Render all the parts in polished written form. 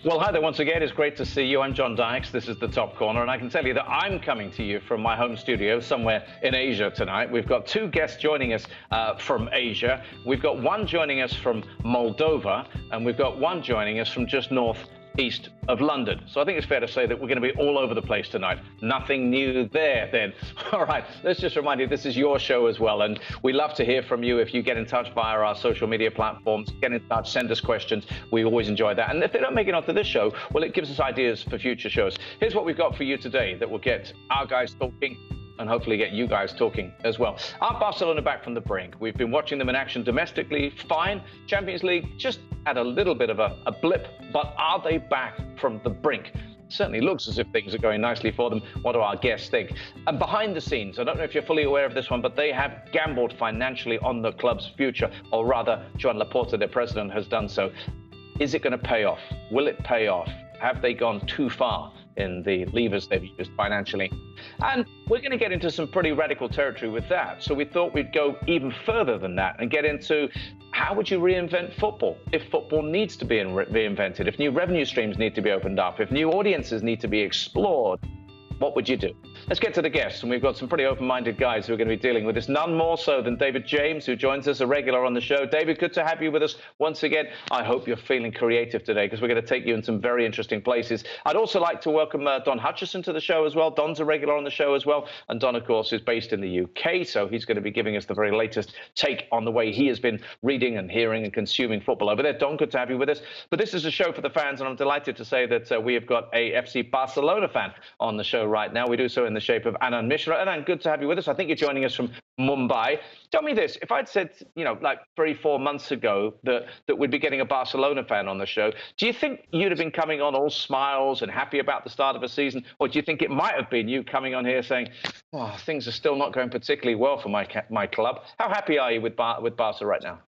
Well, hi there once again. It's great to see you. I'm John Dykes. This is The Top Corner, and I can tell you that I'm coming to you from my home studio somewhere in Asia tonight. We've got two guests joining us from Asia. We've got one joining us from Moldova, and we've got one joining us from just northeast of London. So I think it's fair to say that we're going to be all over the place tonight. Nothing new there, then. All right, let's just remind you, this is your show as well, and we love to hear from you. If you get in touch via our social media platforms, get in touch, send us questions. We always enjoy that. And if they don't make it onto this show, well, it gives us ideas for future shows. Here's what we've got for you today that will get our guys talking and hopefully get you guys talking as well. Are Barcelona back from the brink? We've been watching them in action domestically, fine. Champions League just had a little bit of a blip, but are they back from the brink? Certainly looks as if things are going nicely for them. What do our guests think? And behind the scenes, I don't know if you're fully aware of this one, but they have gambled financially on the club's future, or rather, Joan Laporta, their president, has done so. Is it going to pay off? Will it pay off? Have they gone too far in the levers they've used financially? And we're going to get into some pretty radical territory with that. So we thought we'd go even further than that and get into how would you reinvent football if football needs to be reinvented, if new revenue streams need to be opened up, if new audiences need to be explored. What would you do? Let's get to the guests, and we've got some pretty open-minded guys who are going to be dealing with this, none more so than David James, who joins us, a regular on the show. David, good to have you with us once again. I hope you're feeling creative today, because we're going to take you in some very interesting places. I'd also like to welcome Don Hutchison to the show as well. Don's a regular on the show as well, and Don, of course, is based in the UK, so he's going to be giving us the very latest take on the way he has been reading and hearing and consuming football over there. Don, good to have you with us. But this is a show for the fans, and I'm delighted to say that we have got a FC Barcelona fan on the show right now. We do so in the shape of Anand Mishra. Anand, good to have you with us. I think you're joining us from Mumbai. Tell me this, if I'd said, like 3-4 months ago that we'd be getting a Barcelona fan on the show, do you think you'd have been coming on all smiles and happy about the start of a season? Or do you think it might have been you coming on here saying, oh, things are still not going particularly well for my club? How happy are you with Barca right now?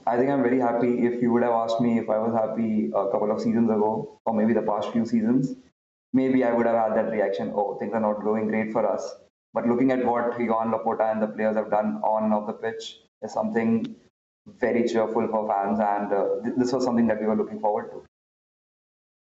I think I'm very happy. If you would have asked me if I was happy a couple of seasons ago, or maybe the past few seasons, maybe I would have had that reaction, oh, things are not going great for us. But looking at what Joan Laporta and the players have done on and off the pitch is something very cheerful for fans, and this was something that we were looking forward to.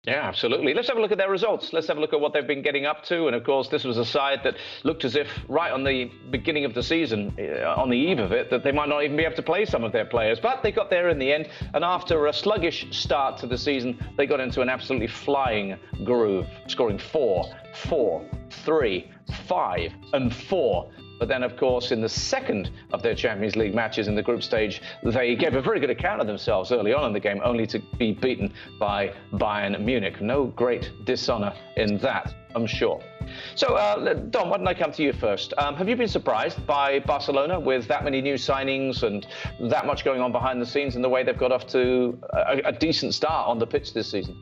Yeah, absolutely. Let's have a look at their results. Let's have a look at what they've been getting up to. And of course, this was a side that looked as if right on the beginning of the season, on the eve of it, that they might not even be able to play some of their players. But they got there in the end. And after a sluggish start to the season, they got into an absolutely flying groove, scoring 4, 4, 3, 5 and 4. But then, of course, in the second of their Champions League matches in the group stage, they gave a very good account of themselves early on in the game, only to be beaten by Bayern Munich. No great dishonour in that, I'm sure. So, Don, why don't I come to you first? Have you been surprised by Barcelona with that many new signings and that much going on behind the scenes and the way they've got off to a decent start on the pitch this season?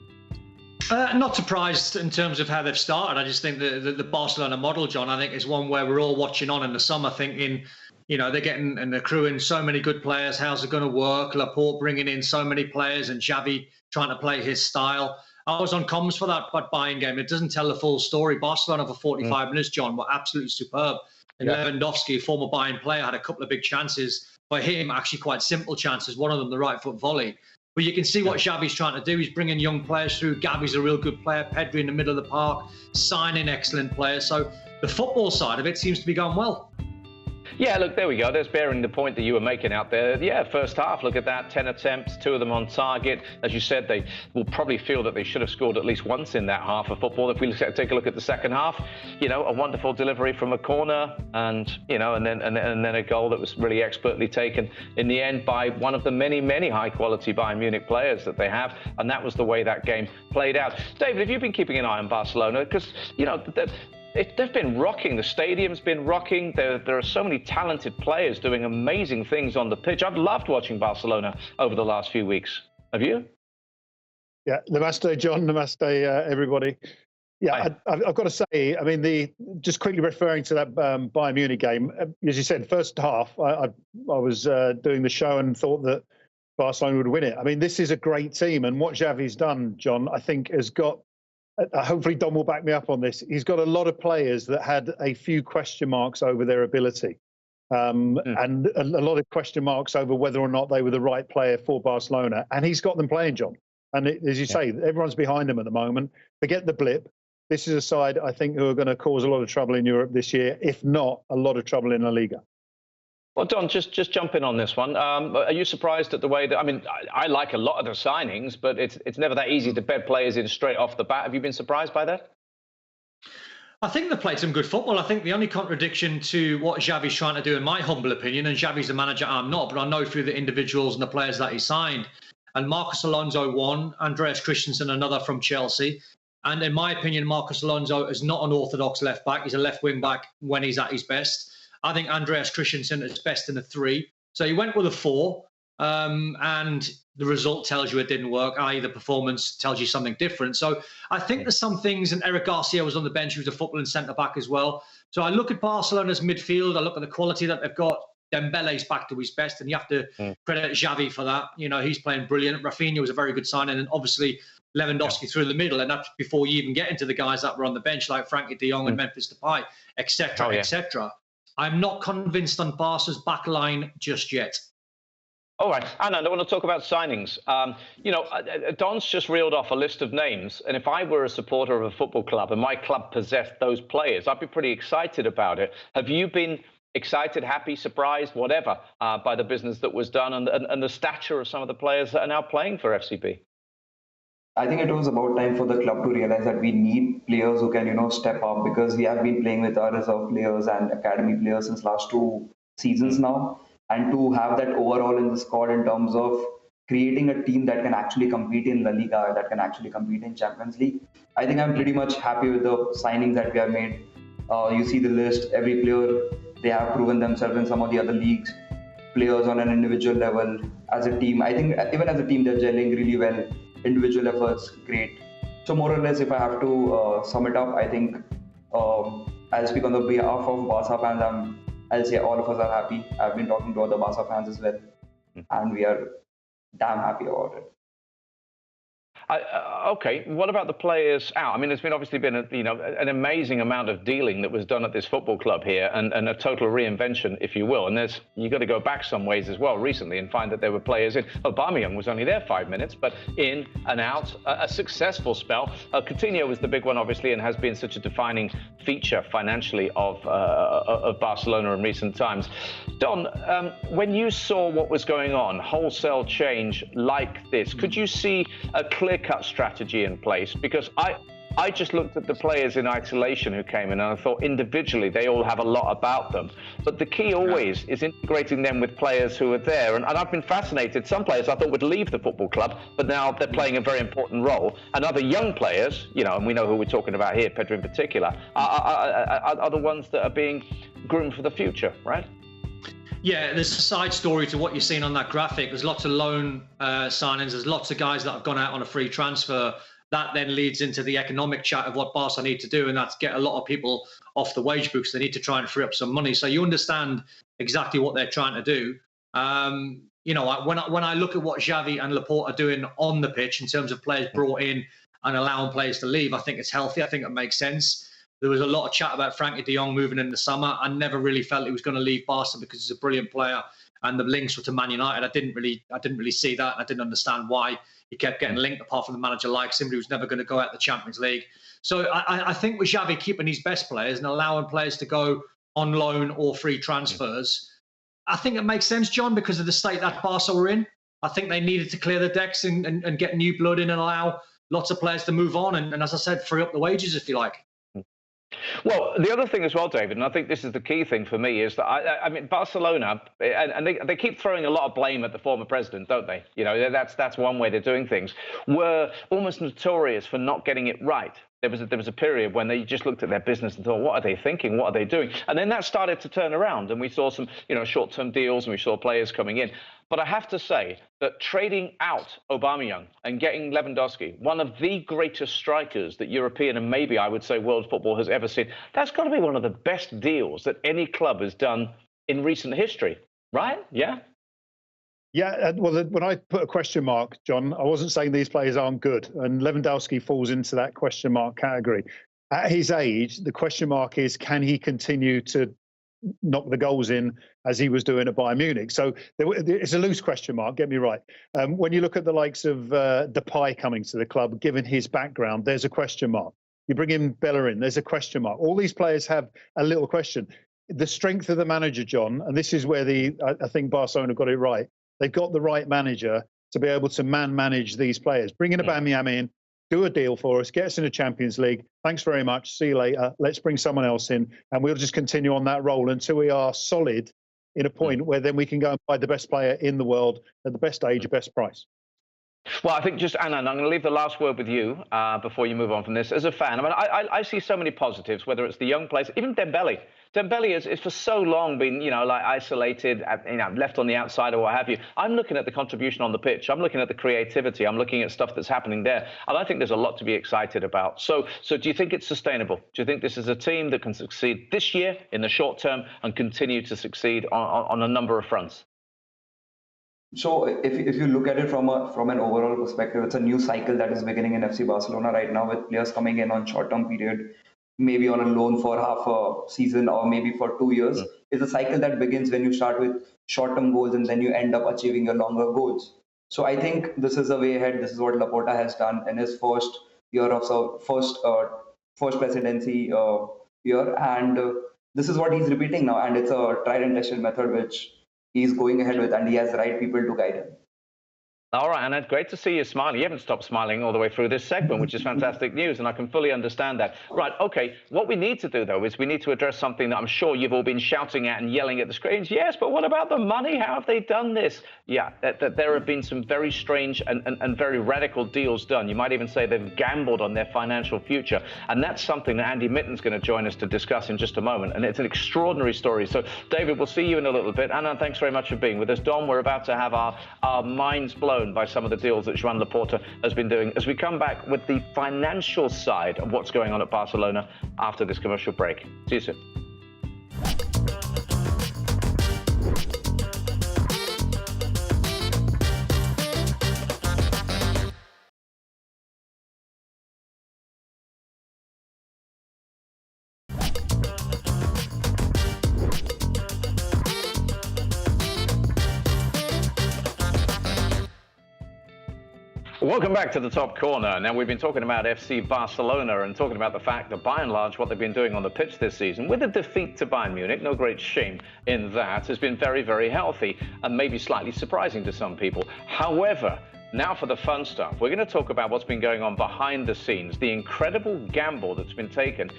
Not surprised in terms of how they've started. I just think the Barcelona model, John, I think is one where we're all watching on in the summer thinking, they're getting and accruing so many good players. How's it going to work? Laporte bringing in so many players and Xavi trying to play his style. I was on comms for that Bayern game. It doesn't tell the full story. Barcelona for 45 minutes, John, were absolutely superb. And Lewandowski, former Bayern player, had a couple of big chances. For him, actually quite simple chances. One of them, the right foot volley. But you can see what Xavi's trying to do. He's bringing young players through. Gavi's a real good player. Pedri in the middle of the park, signing excellent players. So the football side of it seems to be going well. Yeah, look, there we go. There's bearing the point that you were making out there. Yeah, first half, look at that, 10 attempts, 2 of them on target. As you said, they will probably feel that they should have scored at least once in that half of football. If we take a look at the second half, a wonderful delivery from a corner and then a goal that was really expertly taken in the end by one of the many, many high-quality Bayern Munich players that they have. And that was the way that game played out. David, have you been keeping an eye on Barcelona? Because, they've been rocking. The stadium's been rocking. There are so many talented players doing amazing things on the pitch. I've loved watching Barcelona over the last few weeks. Have you? Yeah, namaste, John. Namaste, everybody. Yeah, I've got to say, I mean, just quickly referring to that Bayern Munich game, as you said, first half, I was doing the show and thought that Barcelona would win it. I mean, this is a great team. And what Xavi's done, John, I think has got, hopefully Don will back me up on this, he's got a lot of players that had a few question marks over their ability. And a lot of question marks over whether or not they were the right player for Barcelona. And he's got them playing, John. And as you say, everyone's behind them at the moment. Forget the blip. This is a side, I think, who are going to cause a lot of trouble in Europe this year, if not a lot of trouble in La Liga. Well, Don, just jump in on this one. Are you surprised at the way that, I mean, I like a lot of the signings, but it's never that easy to bed players in straight off the bat. Have you been surprised by that? I think they played some good football. I think the only contradiction to what Xavi's trying to do, in my humble opinion, and Xavi's the manager, I'm not, but I know through the individuals and the players that he signed, and Marcos Alonso one, Andreas Christensen another from Chelsea. And in my opinion, Marcos Alonso is not an orthodox left back. He's a left wing back when he's at his best. I think Andreas Christensen is best in a 3. So he went with a 4, and the result tells you it didn't work, i.e. the performance tells you something different. So I think there's some things, and Eric Garcia was on the bench, he was a footballing centre-back as well. So I look at Barcelona's midfield, I look at the quality that they've got. Dembele's back to his best, and you have to credit Xavi for that. You know, he's playing brilliant. Rafinha was a very good signing, and obviously Lewandowski through the middle, and that's before you even get into the guys that were on the bench, like Frankie de Jong and Memphis Depay, etc., etc. I'm not convinced on Barca's back line just yet. All right, Anna, I want to talk about signings. You know, Don's just reeled off a list of names, and if I were a supporter of a football club and my club possessed those players, I'd be pretty excited about it. Have you been excited, happy, surprised, whatever, by the business that was done and the stature of some of the players that are now playing for FCB? I think it was about time for the club to realize that we need players who can, step up, because we have been playing with our reserve players and academy players since last 2 seasons now. And to have that overall in the squad in terms of creating a team that can actually compete in La Liga, that can actually compete in Champions League, I think I'm pretty much happy with the signings that we have made. You see the list, every player, they have proven themselves in some of the other leagues. Players on an individual level, as a team, I think even as a team, they're gelling really well. Individual efforts, great. So more or less, if I have to sum it up, I think I'll speak on the behalf of Barca fans. I'll say all of us are happy. I've been talking to other Barca fans as well, and we are damn happy about it. Okay, what about the players out? I mean, there's obviously been an amazing amount of dealing that was done at this football club here, and a total reinvention, if you will. And you got to go back some ways as well recently and find that there were players in. Aubameyang was only there 5 minutes, but in and out, a successful spell. Coutinho was the big one, obviously, and has been such a defining feature financially of Barcelona in recent times. Don, when you saw what was going on, wholesale change like this, could you see a clear-cut strategy in place? Because I just looked at the players in isolation who came in, and I thought individually they all have a lot about them. But the key always is integrating them with players who are there. And I've been fascinated. Some players I thought would leave the football club, but now they're playing a very important role. And other young players, and we know who we're talking about here, Pedro in particular, are the ones that are being groomed for the future, right? Yeah, there's a side story to what you're seeing on that graphic. There's lots of loan signings. There's lots of guys that have gone out on a free transfer. That then leads into the economic chat of what Barca need to do, and that's get a lot of people off the wage books. They need to try and free up some money. So you understand exactly what they're trying to do. When I look at what Xavi and Laporta are doing on the pitch in terms of players brought in and allowing players to leave, I think it's healthy. I think it makes sense. There was a lot of chat about Frankie de Jong moving in the summer. I never really felt he was going to leave Barca because he's a brilliant player, and the links were to Man United. I didn't really see that, and I didn't understand why he kept getting linked, apart from the manager likes him, but he was never going to go out the Champions League. So I think with Xavi keeping his best players and allowing players to go on loan or free transfers, I think it makes sense, John, because of the state that Barca were in. I think they needed to clear the decks and get new blood in and allow lots of players to move on, and as I said, free up the wages, if you like. Well, the other thing as well, David, and I think this is the key thing for me, is that I mean Barcelona, and they keep throwing a lot of blame at the former president, don't they? That's one way they're doing things. Were almost notorious for not getting it right. There was a period when they just looked at their business and thought, what are they thinking? What are they doing? And then that started to turn around, and we saw some short-term deals, and we saw players coming in. But I have to say that trading out Aubameyang and getting Lewandowski, one of the greatest strikers that European and maybe I would say world football has ever seen, that's got to be one of the best deals that any club has done in recent history, right? Yeah? Yeah, well, when I put a question mark, John, I wasn't saying these players aren't good, and Lewandowski falls into that question mark category. At his age, the question mark is, can he continue to knock the goals in as he was doing at Bayern Munich. So it's a loose question mark, get me right. When you look at the likes of Depay coming to the club, given his background, there's a question mark. You bring in Bellerin, there's a question mark. All these players have a little question. The strength of the manager, John, and this is where I think Barcelona got it right. They've got the right manager to be able to manage these players. Bring in Aubameyang in, do a deal for us, get us in the Champions League. Thanks very much. See you later. Let's bring someone else in, and we'll just continue on that role until we are solid in a point where then we can go and buy the best player in the world at the best age, best price. Well, I think just, Anna, I'm going to leave the last word with you before you move on from this. As a fan, I mean, I see so many positives, whether it's the young players, even Dembele. Dembele is for so long been, like isolated, left on the outside or what have you. I'm looking at the contribution on the pitch. I'm looking at the creativity. I'm looking at stuff that's happening there. And I think there's a lot to be excited about. So do you think it's sustainable? Do you think this is a team that can succeed this year in the short term and continue to succeed on a number of fronts? So if you look at it from an overall perspective, it's a new cycle that is beginning in FC Barcelona right now, with players coming in on short-term period, maybe on a loan for half a season or maybe for 2 years. It's a cycle that begins when you start with short-term goals and then you end up achieving your longer goals. So I think this is the way ahead. This is what Laporta has done in his first year of first presidency year, and this is what he's repeating now. And it's a tried and tested method which he's going ahead with, and he has the right people to guide him. All right, Anna, great to see you smiling. You haven't stopped smiling all the way through this segment, which is fantastic news, and I can fully understand that. Right, okay, what we need to do, though, is we need to address something that I'm sure you've all been shouting at and yelling at the screens. Yes, but what about the money? How have they done this? Yeah, there have been some very strange and very radical deals done. You might even say they've gambled on their financial future, and that's something that Andy Mitten's going to join us to discuss in just a moment, and it's an extraordinary story. So, David, we'll see you in a little bit. Anna, thanks very much for being with us. Don, we're about to have our minds blown by some of the deals that Joan Laporta has been doing as we come back with the financial side of what's going on at Barcelona after this commercial break. See you soon. Welcome back to the Top Corner. Now, we've been talking about FC Barcelona and talking about the fact that, by and large, what they've been doing on the pitch this season, with a defeat to Bayern Munich, no great shame in that, has been very, very healthy and maybe slightly surprising to some people. However, now for the fun stuff. We're going to talk about what's been going on behind the scenes, the incredible gamble that's been taken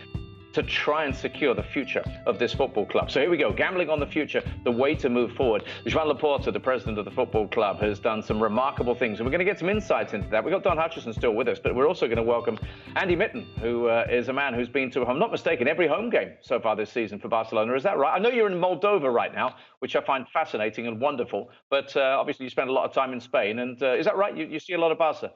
to try and secure the future of this football club. So here we go, gambling on the future, the way to move forward. Joan Laporta, the president of the football club, has done some remarkable things, and we're going to get some insights into that. We've got Don Hutchison still with us, but we're also going to welcome Andy Mitten, who is a man who's been to, if I'm not mistaken, every home game so far this season for Barcelona. Is that right? I know you're in Moldova right now, which I find fascinating and wonderful, but obviously you spend a lot of time in Spain, and is that right? You see a lot of Barca?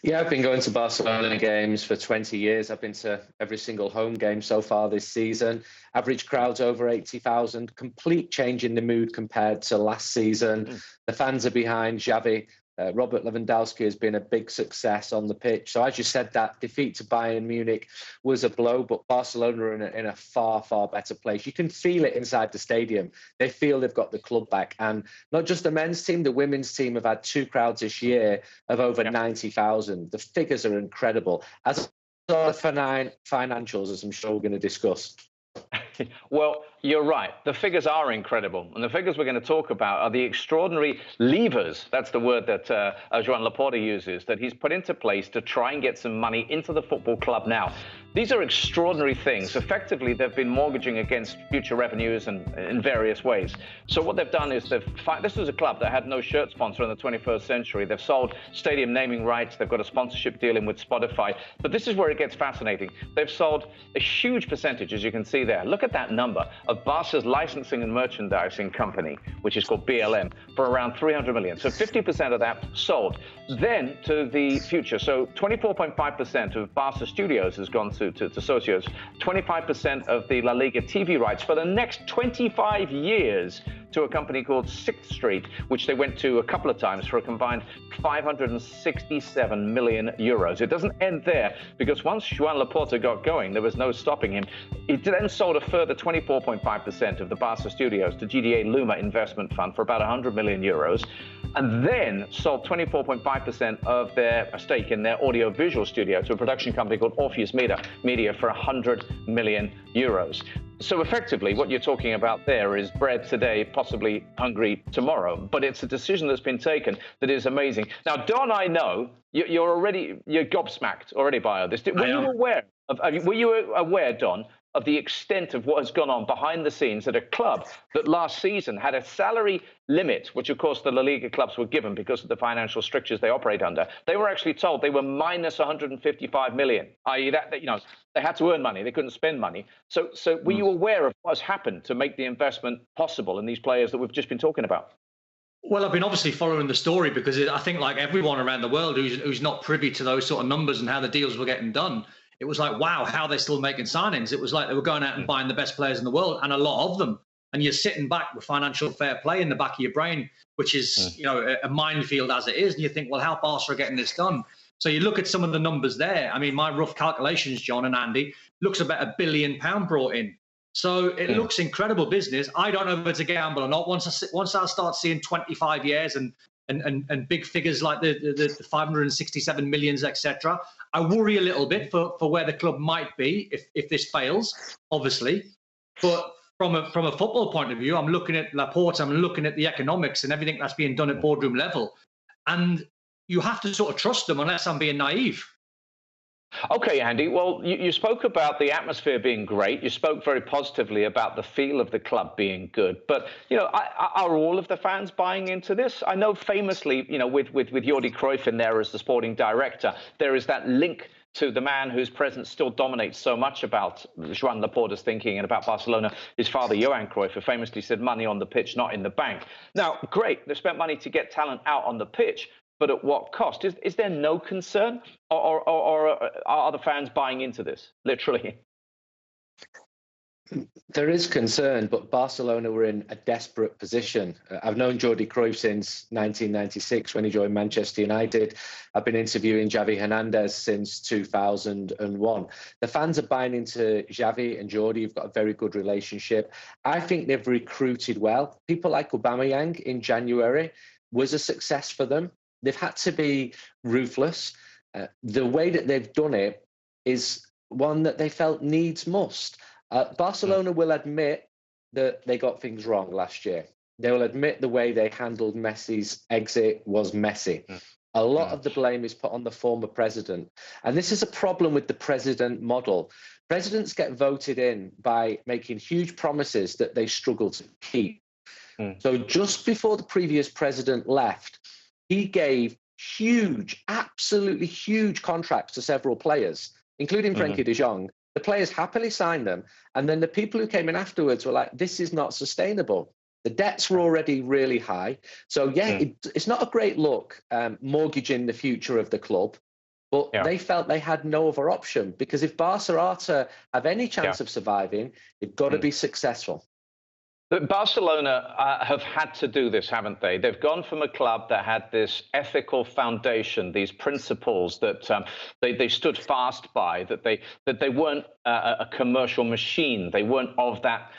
Yeah, I've been going to Barcelona games for 20 years. I've been to every single home game so far this season. Average crowds over 80,000. Complete change in the mood compared to last season. The fans are behind Xavi. Robert Lewandowski has been a big success on the pitch. So as you said, that defeat to Bayern Munich was a blow, but Barcelona are in a far, far better place. You can feel it inside the stadium. They feel they've got the club back. And not just the men's team, the women's team have had two crowds this year of over 90,000. The figures are incredible. As are the financials, as I'm sure we're going to discuss. Well, you're right. The figures are incredible. And the figures we're going to talk about are the extraordinary levers, that's the word that Joan Laporta uses, that he's put into place to try and get some money into the football club now. These are extraordinary things. Effectively, they've been mortgaging against future revenues and in various ways. So what they've done is this was a club that had no shirt sponsor in the 21st century. They've sold stadium naming rights. They've got a sponsorship deal in with Spotify. But this is where it gets fascinating. They've sold a huge percentage, as you can see there. Look at that number of Barca's licensing and merchandising company, which is called BLM, for around 300 million. So 50% of that sold. Then to the future. So 24.5% of Barca Studios has gone to socios. 25% of the La Liga TV rights for the next 25 years to a company called 6th Street, which they went to a couple of times for a combined 567 million euros. It doesn't end there, because once Joan Laporta got going, there was no stopping him. He then sold a further 24.5% of the Barca studios to GDA Luma Investment Fund for about 100 million euros, and then sold 24.5% of their stake in their audio-visual studio to a production company called Orpheus Media for 100 million euros. So effectively, what you're talking about there is bread today, possibly hungry tomorrow. But it's a decision that's been taken that is amazing. Now, Don, I know you're gobsmacked already by all this. Were you aware, Don, of the extent of what has gone on behind the scenes at a club that last season had a salary limit, which of course the La Liga clubs were given because of the financial strictures they operate under? They were actually told they were minus 155 million, i.e. that they had to earn money, they couldn't spend money. So were you aware of what has happened to make the investment possible in these players that we've just been talking about? Well, I've been obviously following the story because I think, like everyone around the world who's not privy to those sort of numbers and how the deals were getting done, it was like, wow, how they're still making signings. It was like they were going out and buying the best players in the world, and a lot of them. And you're sitting back with financial fair play in the back of your brain, which is, a minefield as it is. And you think, well, how Barca are getting this done? So you look at some of the numbers there. I mean, my rough calculations, John and Andy, looks about £1 billion brought in. So it looks incredible business. I don't know if it's a gamble or not. Once I start seeing 25 years and big figures like the 567 millions, etc., I worry a little bit for where the club might be if this fails, obviously. But from a football point of view, I'm looking at Laporta, I'm looking at the economics and everything that's being done at boardroom level. And you have to sort of trust them, unless I'm being naive. Okay, Andy. Well, you spoke about the atmosphere being great. You spoke very positively about the feel of the club being good. But, are all of the fans buying into this? I know famously, with Jordi Cruyff in there as the sporting director, there is that link to the man whose presence still dominates so much about Joan Laporta's thinking and about Barcelona. His father, Johan Cruyff, who famously said, money on the pitch, not in the bank. Now, great, they've spent money to get talent out on the pitch, but at what cost? Is there no concern, or are the fans buying into this, literally? There is concern, but Barcelona were in a desperate position. I've known Jordi Cruyff since 1996 when he joined Manchester United. I've been interviewing Xavi Hernandez since 2001. The fans are buying into Xavi and Jordi. You've got a very good relationship. I think they've recruited well. People like Aubameyang in January was a success for them. They've had to be ruthless. The way that they've done it is one that they felt needs must. Barcelona will admit that they got things wrong last year. They will admit the way they handled Messi's exit was messy. A lot of the blame is put on the former president. And this is a problem with the president model. Presidents get voted in by making huge promises that they struggle to keep. So just before the previous president left, he gave huge, absolutely huge contracts to several players, including Frenkie de Jong. The players happily signed them. And then the people who came in afterwards were like, this is not sustainable. The debts were already really high. So, it's not a great look mortgaging the future of the club. But they felt they had no other option, because if Barca are to have any chance of surviving, they've got to be successful. But Barcelona have had to do this, haven't they? They've gone from a club that had this ethical foundation, these principles that they stood fast by, that they weren't a commercial machine. They weren't of that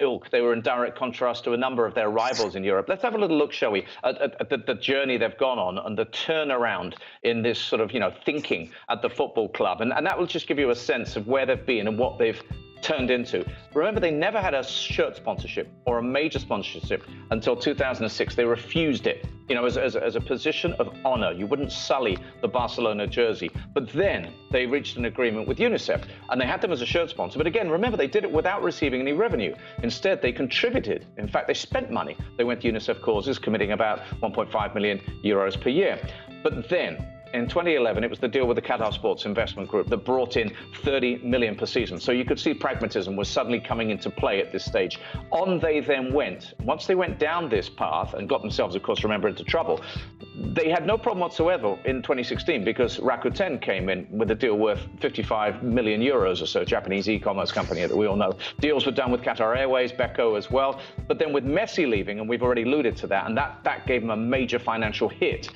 ilk. They were in direct contrast to a number of their rivals in Europe. Let's have a little look, shall we, at the journey they've gone on and the turnaround in this sort of thinking at the football club, and that will just give you a sense of where they've been and what they've turned into. Remember, they never had a shirt sponsorship or a major sponsorship until 2006. They refused it, as a position of honor. You wouldn't sully the Barcelona jersey. But then they reached an agreement with UNICEF, and they had them as a shirt sponsor. But again, remember, they did it without receiving any revenue. Instead, they contributed. In fact, they spent money. They went to UNICEF causes, committing about 1.5 million euros per year. But then in 2011, it was the deal with the Qatar Sports Investment Group that brought in 30 million per season. So you could see pragmatism was suddenly coming into play at this stage. On they then went. Once they went down this path and got themselves, of course, remember, into trouble, they had no problem whatsoever in 2016 because Rakuten came in with a deal worth 55 million euros or so, Japanese e-commerce company that we all know. Deals were done with Qatar Airways, Beko as well. But then with Messi leaving, and we've already alluded to that, and that gave them a major financial hit.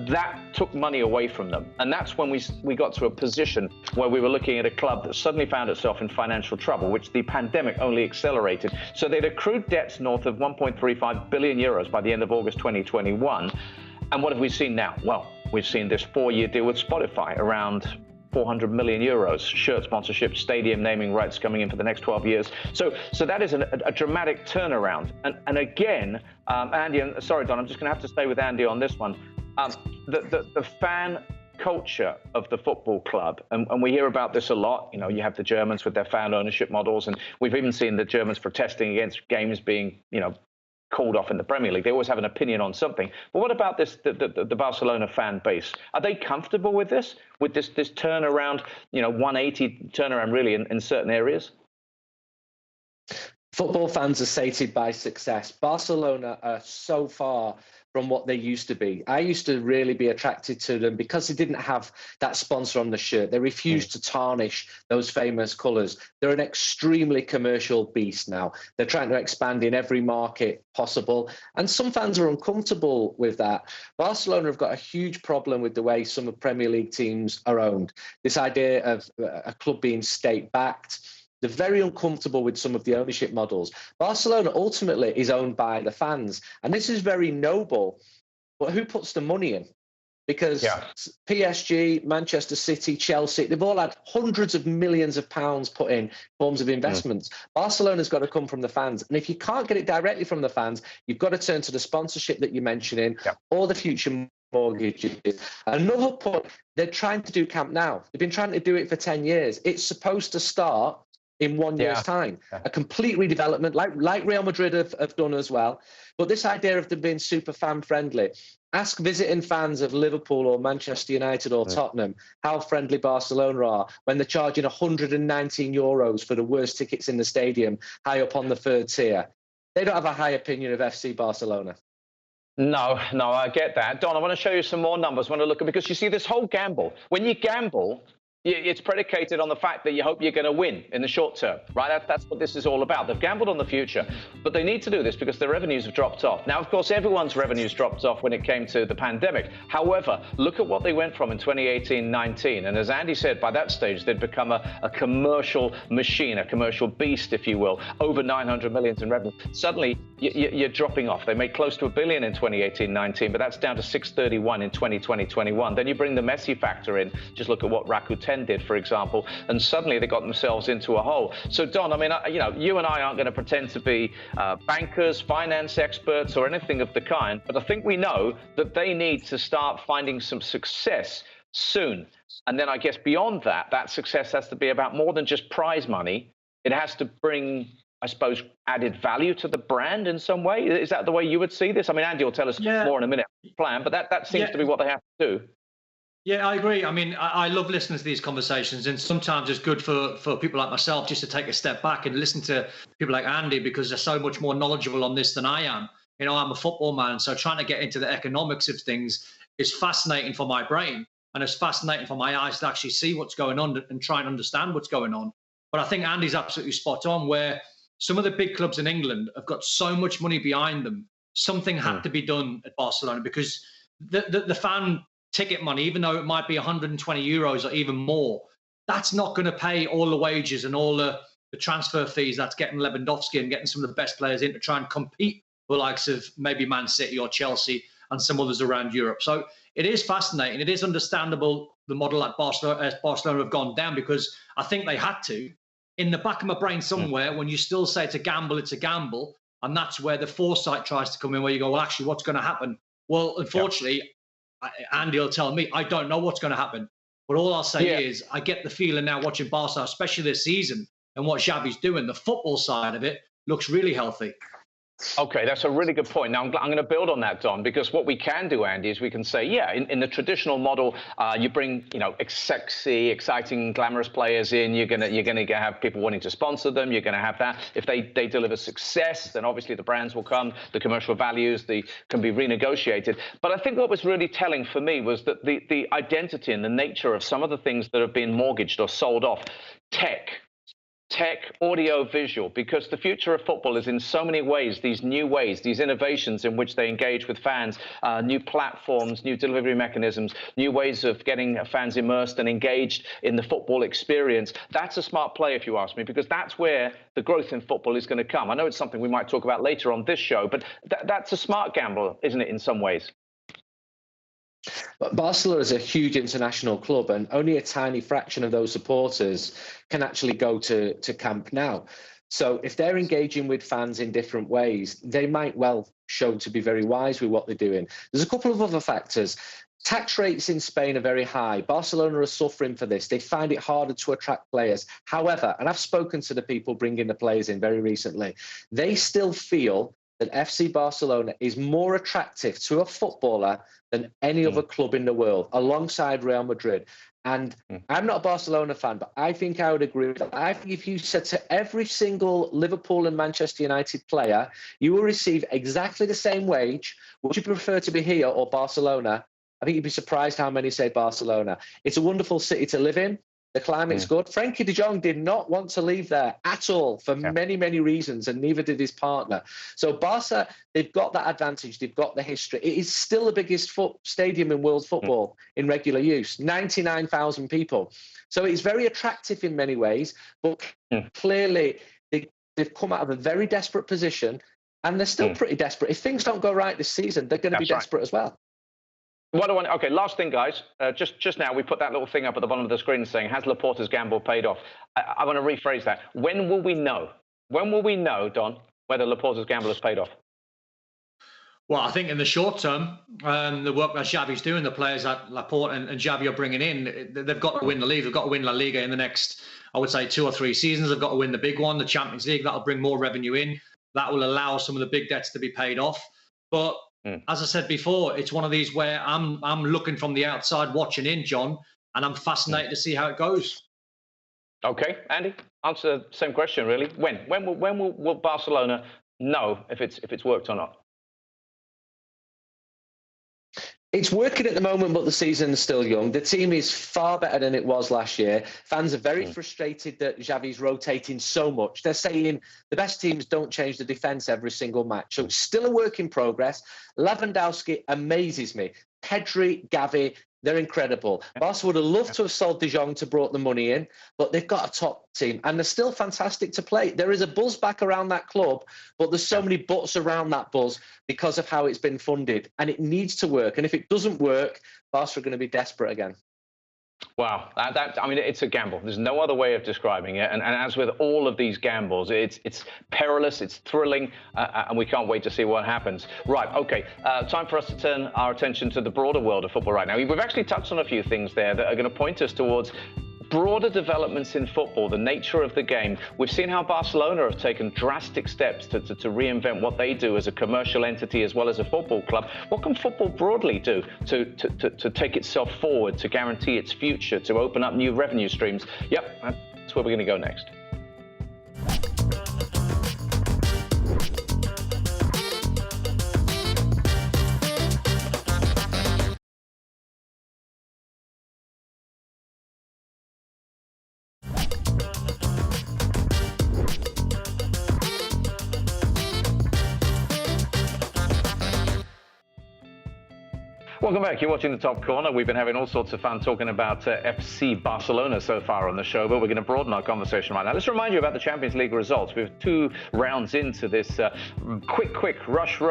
That took money away from them. And that's when we got to a position where we were looking at a club that suddenly found itself in financial trouble, which the pandemic only accelerated. So they'd accrued debts north of 1.35 billion euros by the end of August 2021. And what have we seen now? Well, we've seen this 4-year deal with Spotify, around 400 million euros, shirt sponsorship, stadium naming rights coming in for the next 12 years. So that is a dramatic turnaround. And again, Andy, and sorry, Don, I'm just going to have to stay with Andy on this one. The fan culture of the football club, and we hear about this a lot. You know, you have the Germans with their fan ownership models, and we've even seen the Germans protesting against games being, called off in the Premier League. They always have an opinion on something. But what about the Barcelona fan base? Are they comfortable with this turnaround, 180 turnaround really in certain areas? Football fans are sated by success. Barcelona are so far from what they used to be. I used to really be attracted to them because they didn't have that sponsor on the shirt. They refused to tarnish those famous colours. They're an extremely commercial beast now. They're trying to expand in every market possible. And some fans are uncomfortable with that. Barcelona have got a huge problem with the way some of Premier League teams are owned. This idea of a club being state-backed. They're very uncomfortable with some of the ownership models. Barcelona ultimately is owned by the fans. And this is very noble. But who puts the money in? Because PSG, Manchester City, Chelsea, they've all had hundreds of millions of pounds put in forms of investments. Barcelona's got to come from the fans. And if you can't get it directly from the fans, you've got to turn to the sponsorship that you're mentioning or the future mortgages. Another point, they're trying to do Camp Nou. They've been trying to do it for 10 years. It's supposed to start in 1 year's time. A complete redevelopment, like Real Madrid have done as well. But this idea of them being super fan-friendly, ask visiting fans of Liverpool or Manchester United or Tottenham how friendly Barcelona are when they're charging 119 euros for the worst tickets in the stadium, high up on the third tier. They don't have a high opinion of FC Barcelona. No, I get that. Don, I want to show you some more numbers. I want to look at, because you see this whole gamble. When you gamble, it's predicated on the fact that you hope you're going to win in the short term, right? That's what this is all about. They've gambled on the future, but they need to do this because their revenues have dropped off. Now, of course, everyone's revenues dropped off when it came to the pandemic. However, look at what they went from in 2018-19. And as Andy said, by that stage, they'd become a commercial machine, a commercial beast, if you will, over 900 million in revenue. Suddenly, you're dropping off. They made close to $1 billion in 2018-19, but that's down to 631 in 2020-21. Then you bring the Messi factor in. Just look at what Rakuten did, for example, and suddenly they got themselves into a hole. So, Don, I mean, you and I aren't going to pretend to be bankers, finance experts, or anything of the kind, but I think we know that they need to start finding some success soon. And then I guess beyond that, that success has to be about more than just prize money. It has to bring, I suppose, added value to the brand in some way. Is that the way you would see this? I mean, Andy will tell us more in a minute plan, but that seems to be what they have to do. Yeah, I agree. I mean, I love listening to these conversations, and sometimes it's good for people like myself just to take a step back and listen to people like Andy, because they're so much more knowledgeable on this than I am. I'm a football man, so trying to get into the economics of things is fascinating for my brain, and it's fascinating for my eyes to actually see what's going on and try and understand what's going on. But I think Andy's absolutely spot on, where some of the big clubs in England have got so much money behind them. Something had to be done at Barcelona, because the fan ticket money, even though it might be 120 euros or even more, that's not going to pay all the wages and all the transfer fees that's getting Lewandowski and getting some of the best players in to try and compete with the likes of maybe Man City or Chelsea and some others around Europe. So it is fascinating. It is understandable, the model that Barcelona have gone down, because I think they had to. In the back of my brain somewhere, when you still say it's a gamble, it's a gamble. And that's where the foresight tries to come in, where you go, well, actually, what's going to happen? Well, unfortunately, Andy will tell me, I don't know what's going to happen. But all I'll say is I get the feeling now watching Barca, especially this season, and what Xavi's doing, the football side of it looks really healthy. Okay, that's a really good point. Now, I'm going to build on that, Don, because what we can do, Andy, is we can say, yeah, in the traditional model, you bring, sexy, exciting, glamorous players in. You're going to have people wanting to sponsor them. You're going to have that. If they deliver success, then obviously the brands will come. The commercial values can be renegotiated. But I think what was really telling for me was that the identity and the nature of some of the things that have been mortgaged or sold off, tech, audio, visual, because the future of football is in so many ways, these new ways, these innovations in which they engage with fans, new platforms, new delivery mechanisms, new ways of getting fans immersed and engaged in the football experience. That's a smart play, if you ask me, because that's where the growth in football is going to come. I know it's something we might talk about later on this show, but that's a smart gamble, isn't it, in some ways? But Barcelona is a huge international club, and only a tiny fraction of those supporters can actually go to Camp Nou. So if they're engaging with fans in different ways, they might well show to be very wise with what they're doing. There's a couple of other factors. Tax rates in Spain are very high. Barcelona are suffering for this. They find it harder to attract players. However, and I've spoken to the people bringing the players in very recently, they still feel that FC Barcelona is more attractive to a footballer than any other club in the world, alongside Real Madrid. And I'm not a Barcelona fan, but I think I would agree with that. I think if you said to every single Liverpool and Manchester United player, you will receive exactly the same wage, would you prefer to be here or Barcelona? I think you'd be surprised how many say Barcelona. It's a wonderful city to live in. The climate's good. Frankie de Jong did not want to leave there at all for many, many reasons, and neither did his partner. So Barca, they've got that advantage. They've got the history. It is still the biggest stadium in world football in regular use, 99,000 people. So it's very attractive in many ways, but clearly they've come out of a very desperate position, and they're still pretty desperate. If things don't go right this season, they're going to be desperate as well. Okay, last thing, guys. Just now, we put that little thing up at the bottom of the screen saying, has Laporta's gamble paid off? I want to rephrase that. When will we know? When will we know, Don, whether Laporta's gamble has paid off? Well, I think in the short term, the work that Xavi's doing, the players that Laporta and Xavi are bringing in, they've got to win the league. They've got to win La Liga in the next, I would say, 2 or 3 seasons. They've got to win the big one, the Champions League. That'll bring more revenue in. That will allow some of the big debts to be paid off. But as I said before, it's one of these where I'm looking from the outside, watching in, John, and I'm fascinated to see how it goes. Okay, Andy, answer the same question, really. When will Barcelona know if it's worked or not? It's working at the moment, but the season's still young. The team is far better than it was last year. Fans are very frustrated that Xavi's rotating so much. They're saying the best teams don't change the defence every single match. So it's still a work in progress. Lewandowski amazes me. Pedri, Gavi, they're incredible. Barca would have loved to have sold De Jong to brought the money in, but they've got a top team and they're still fantastic to play. There is a buzz back around that club, but there's so many buts around that buzz because of how it's been funded, and it needs to work. And if it doesn't work, Barca are going to be desperate again. Wow, I mean, it's a gamble. There's no other way of describing it. And as with all of these gambles, it's perilous, it's thrilling, and we can't wait to see what happens. Right, okay, time for us to turn our attention to the broader world of football right now. We've actually touched on a few things there that are going to point us towards broader developments in football, the nature of the game. We've seen how Barcelona have taken drastic steps to reinvent what they do as a commercial entity as well as a football club. What can football broadly do to take itself forward, to guarantee its future, to open up new revenue streams? Yep, that's where we're going to go next. Welcome back. You're watching The Top Corner. We've been having all sorts of fun talking about FC Barcelona so far on the show, but we're going to broaden our conversation right now. Let's remind you about the Champions League results. We're 2 rounds into this quick rush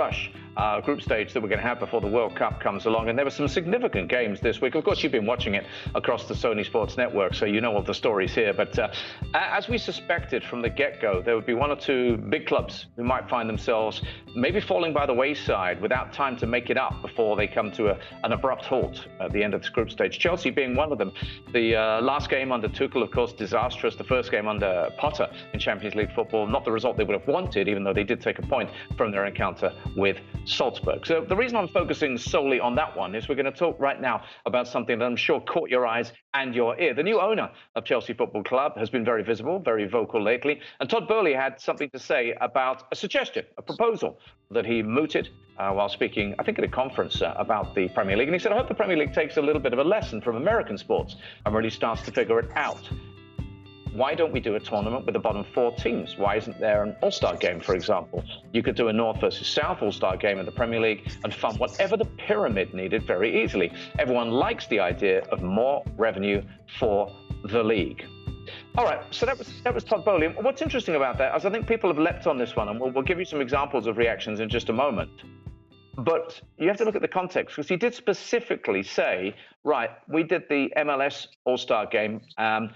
group stage that we're going to have before the World Cup comes along. And there were some significant games this week. Of course, you've been watching it across the Sony Sports Network, so you know all the stories here. But as we suspected from the get-go, there would be one or two big clubs who might find themselves maybe falling by the wayside without time to make it up before they come to an abrupt halt at the end of this group stage. Chelsea being one of them. The last game under Tuchel, of course, disastrous. The first game under Potter in Champions League football, not the result they would have wanted, even though they did take a point from their encounter with Salzburg. So the reason I'm focusing solely on that one is we're going to talk right now about something that I'm sure caught your eyes and your ear. The new owner of Chelsea Football Club has been very visible, very vocal lately, and Todd Boehly had something to say about a suggestion, a proposal that he mooted while speaking, I think, at a conference about the Premier League. And he said, I hope the Premier League takes a little bit of a lesson from American sports and really starts to figure it out. Why don't we do a tournament with the bottom 4 teams? Why isn't there an all-star game, for example? You could do a North versus South all-star game in the Premier League and fund whatever the pyramid needed very easily. Everyone likes the idea of more revenue for the league. All right, so that was Todd Boehly. What's interesting about that is I think people have leapt on this one, and we'll give you some examples of reactions in just a moment. But you have to look at the context, because he did specifically say, right, we did the MLS All-Star game, and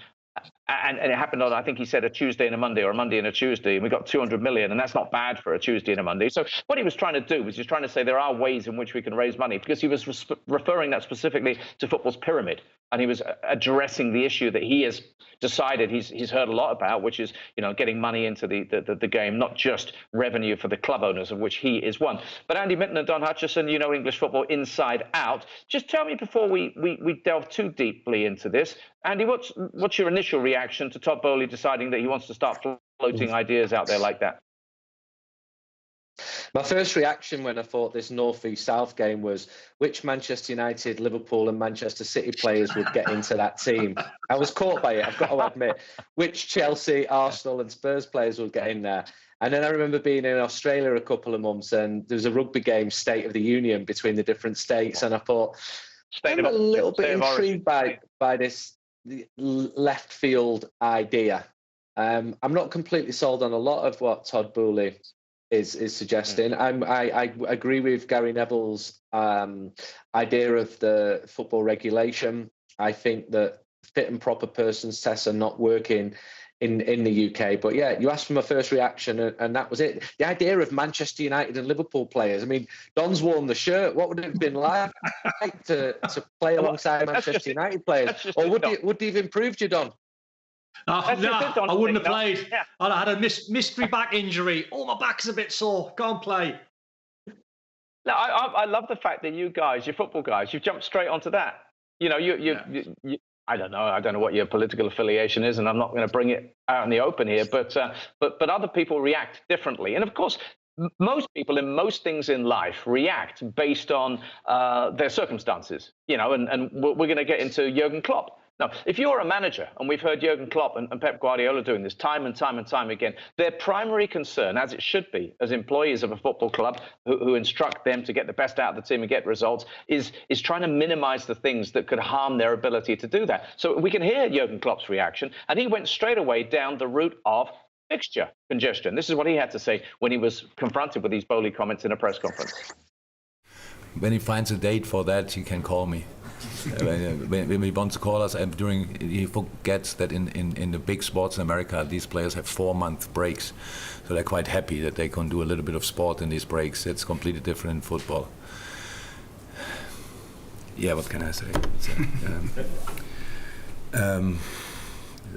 it happened on, I think he said, a Tuesday and a Monday, or a Monday and a Tuesday, and we got 200 million, and that's not bad for a Tuesday and a Monday. So what he was trying to do was he's trying to say there are ways in which we can raise money, because he was referring that specifically to football's pyramid, and he was addressing the issue that he has decided he's heard a lot about, which is, you know, getting money into the game, not just revenue for the club owners, of which he is one. But Andy Mitten and Don Hutchison, you know English football inside out. Just tell me before we delve too deeply into this, Andy, what's your initial reaction to Todd Boehly deciding that he wants to start floating ideas out there like that? My first reaction when I thought this North v South game was which Manchester United, Liverpool and Manchester City players would get into that team. I was caught by it, I've got to admit. Which Chelsea, Arsenal and Spurs players would get in there. And then I remember being in Australia a couple of months, and there was a rugby game, State of the Union, between the different states. And I thought, I'm a little bit intrigued by this left field idea. I'm not completely sold on a lot of what Todd Boehly is suggesting. I agree with Gary Neville's idea of the football regulation. I think that fit and proper persons tests are not working in the UK. But yeah, you asked for my first reaction, and that was it. The idea of Manchester United and Liverpool players. I mean, Don's worn the shirt. What would it have been like to play alongside Manchester United players? Or would he have improved you, Don? No, I wouldn't have played. Yeah. I'd have had a mystery back injury. Oh, my back's a bit sore. Can't play. No, I love the fact that you guys, you football guys, you've jumped straight onto that. You know, you I don't know what your political affiliation is, and I'm not going to bring it out in the open here. But other people react differently, and of course, most people in most things in life react based on their circumstances. You know, and we're going to get into Jurgen Klopp. Now, if you're a manager, and we've heard Jurgen Klopp and Pep Guardiola doing this time and time again, their primary concern, as it should be, as employees of a football club who instruct them to get the best out of the team and get results, is trying to minimize the things that could harm their ability to do that. So we can hear Jurgen Klopp's reaction, and he went straight away down the route of fixture congestion. This is what he had to say when he was confronted with these Boehly comments in a press conference. When he finds a date for that, he can call me. When he wants to call us, he forgets that in the big sports in America, these players have 4-month breaks, so they're quite happy that they can do a little bit of sport in these breaks. It's completely different in football. Yeah, what can I say?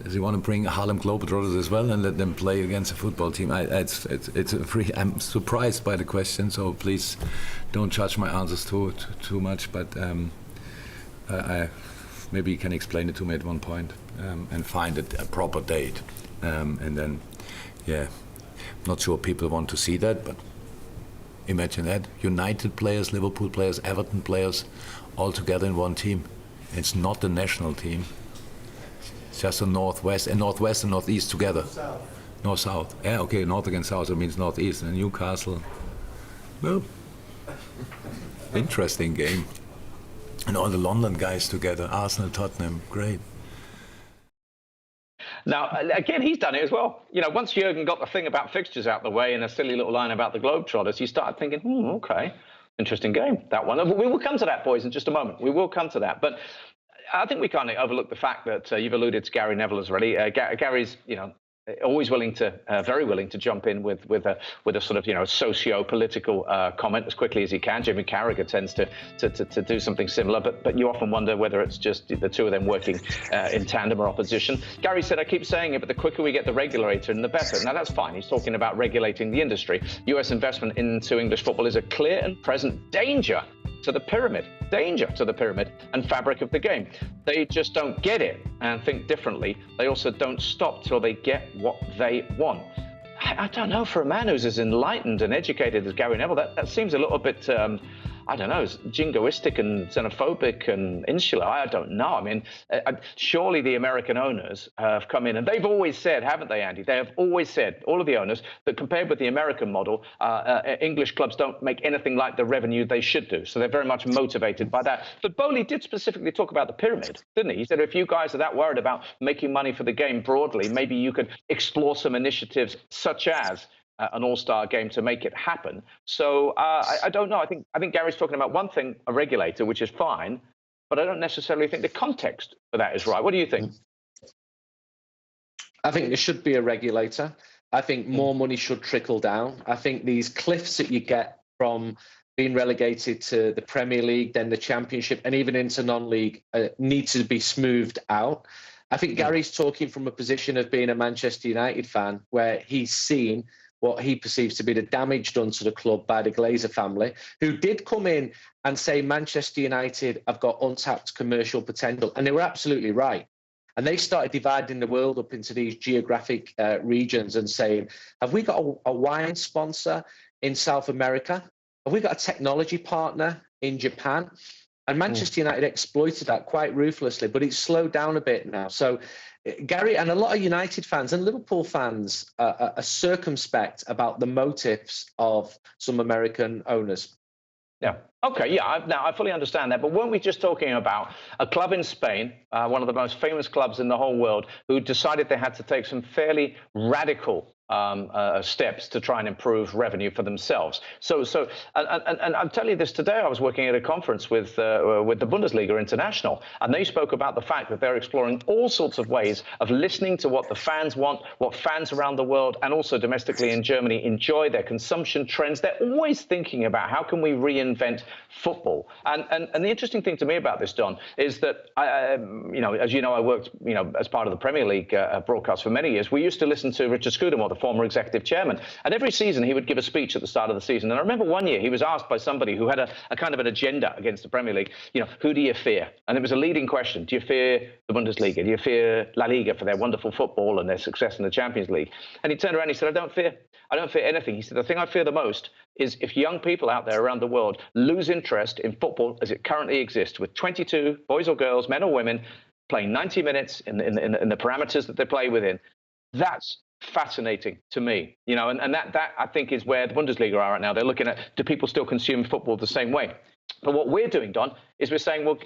Does he want to bring Harlem Globetrotters as well and let them play against a football team? I'm surprised by the question, so please don't judge my answers too much. But maybe you can explain it to me at one point and find a proper date. And then, yeah, not sure people want to see that, but imagine that. United players, Liverpool players, Everton players, all together in one team. It's not the national team. It's just a northwest and northeast together. North-south. Yeah, okay, north against south, it means northeast. And Newcastle, well, interesting game. And all the London guys together, Arsenal, Tottenham, great. Now, again, he's done it as well. You know, once Jurgen got the thing about fixtures out the way and a silly little line about the Globetrotters, he started thinking, okay, interesting game, that one. We will come to that, boys, in just a moment. We will come to that. But I think we can't overlook the fact that you've alluded to Gary Neville as already. Gary's, always willing to, very willing to jump in with a sort of, socio-political comment as quickly as he can. Jimmy Carragher tends to do something similar, but you often wonder whether it's just the two of them working in tandem or opposition. Gary said, I keep saying it, but the quicker we get the regulator in, the better. Now, that's fine. He's talking about regulating the industry. US investment into English football is a clear and present danger to the pyramid and fabric of the game. They just don't get it and think differently. They also don't stop till they get what they want. I don't know, for a man who's as enlightened and educated as Gary Neville, that seems a little bit, jingoistic and xenophobic and insular. I don't know. I mean, surely the American owners have come in and they've always said, haven't they, Andy? They have always said, all of the owners, that compared with the American model, English clubs don't make anything like the revenue they should do. So they're very much motivated by that. But Bowley did specifically talk about the pyramid, didn't he? He said, if you guys are that worried about making money for the game broadly, maybe you could explore some initiatives such as an all-star game to make it happen. So I don't know. I think Gary's talking about one thing, a regulator, which is fine, but I don't necessarily think the context for that is right. What do you think? I think there should be a regulator. I think more money should trickle down. I think these cliffs that you get from being relegated to the Premier League, then the Championship, and even into non-league need to be smoothed out. I think Gary's talking from a position of being a Manchester United fan, where he's seen what he perceives to be the damage done to the club by the Glazer family, who did come in and say Manchester United have got untapped commercial potential. And they were absolutely right. And they started dividing the world up into these geographic regions and saying, have we got a wine sponsor in South America? Have we got a technology partner in Japan? And Manchester United exploited that quite ruthlessly, but it's slowed down a bit now. So Gary and a lot of United fans and Liverpool fans are circumspect about the motives of some American owners. Yeah. Okay. Yeah. Now I fully understand that. But weren't we just talking about a club in Spain, one of the most famous clubs in the whole world, who decided they had to take some fairly radical steps to try and improve revenue for themselves? And I'll tell you this today. I was working at a conference with the Bundesliga International, and they spoke about the fact that they're exploring all sorts of ways of listening to what the fans want, what fans around the world and also domestically in Germany enjoy, their consumption trends. They're always thinking about how can we reinvent football. And the interesting thing to me about this, Don, is that as you know, I worked as part of the Premier League broadcast for many years. We used to listen to Richard Scudamore, the former executive chairman, and every season he would give a speech at the start of the season. And I remember one year he was asked by somebody who had a kind of an agenda against the Premier League, who do you fear? And it was a leading question. Do you fear the Bundesliga? Do you fear La Liga for their wonderful football and their success in the Champions League? And he turned around and he said, I don't fear anything. He said, the thing I fear the most is if young people out there around the world lose interest in football as it currently exists, with 22 boys or girls, men or women, playing 90 minutes in the parameters that they play within. That's fascinating to me, and that I think is where the Bundesliga are right now. They're looking at, do people still consume football the same way? But what we're doing, Don, is we're saying, well,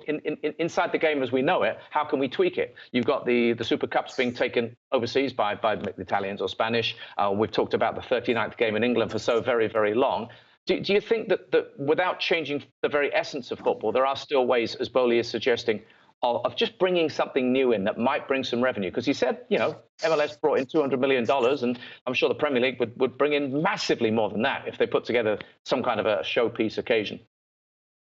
inside the game as we know it, how can we tweak it? You've got the Super Cups being taken overseas by the Italians or Spanish. We've talked about the 39th game in England for so very, very long. Do you think that without changing the very essence of football, there are still ways, as Bowley is suggesting, of just bringing something new in that might bring some revenue? Because he said, MLS brought in $200 million, and I'm sure the Premier League would bring in massively more than that if they put together some kind of a showpiece occasion.